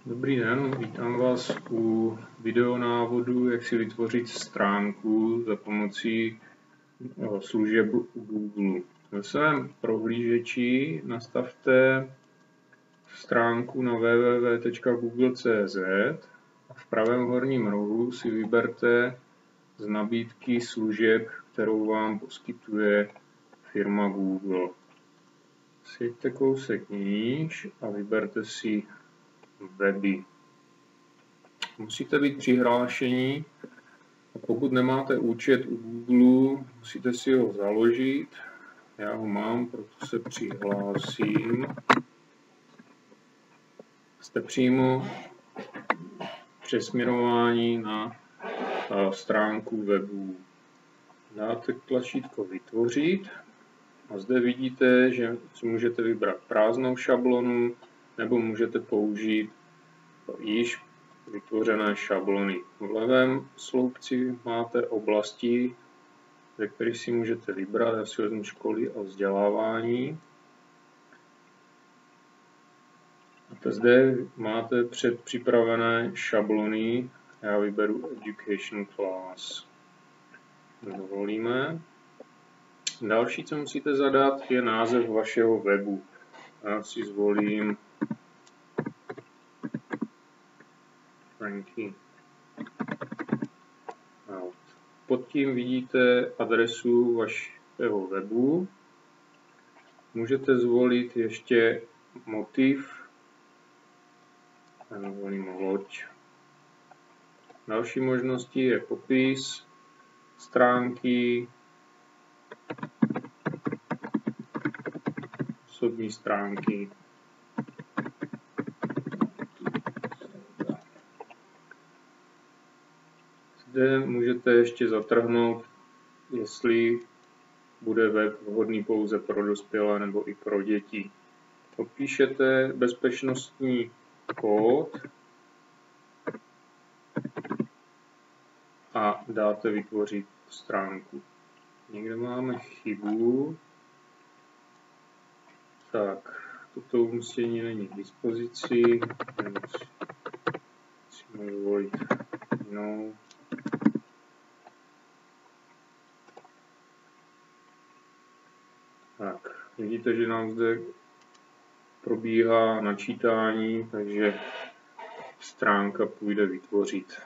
Dobrý den, vítám vás u videonávodu, jak si vytvořit stránku za pomocí služeb Google. Ve svém prohlížeči nastavte stránku na www.google.cz a v pravém horním rohu si vyberte z nabídky služeb, kterou vám poskytuje firma Google. Sjeďte kousek níž a vyberte si weby. Musíte být přihlášení a pokud nemáte účet u Google, musíte si ho založit. Já ho mám, proto se přihlásím. Jste přímo přesměrování na stránku webu. Dáte tlačítko vytvořit a zde vidíte, že si můžete vybrat prázdnou šablonu nebo můžete použít již vytvořené šablony. V levém sloupci máte oblasti, ze kterých si můžete vybrat. Já si vezmu školy a vzdělávání. A zde máte předpřipravené šablony. Já vyberu Education Class. Dovolíme. Další, co musíte zadat, je název vašeho webu. Já si zvolím Franky. Pod tím vidíte adresu vašeho webu. Můžete zvolit ještě motiv. Já zvolím loď. Další možností je popis stránky, osobní stránky. Zde můžete ještě zatrhnout, jestli bude web vhodný pouze pro dospělé nebo i pro děti. Popíšete bezpečnostní kód a dáte vytvořit stránku. Někde máme chybu. Tak, toto umístění není k dispozici. Musíme zvolit jinou. Tak, vidíte, že nám zde probíhá načítání, takže stránka půjde vytvořit.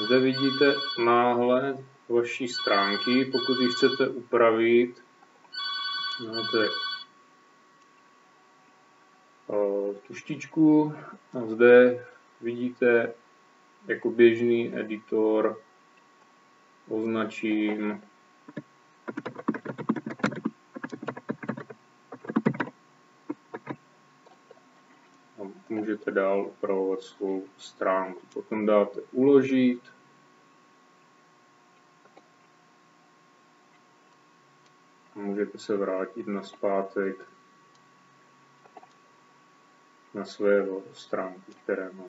Zde vidíte náhled vaší stránky. Pokud ji chcete upravit, máte tuštičku a zde vidíte jako běžný editor, označím a můžete dál upravovat svou stránku. Potom dáte uložit. Můžete se vrátit nazpátek na své stránky, které máte.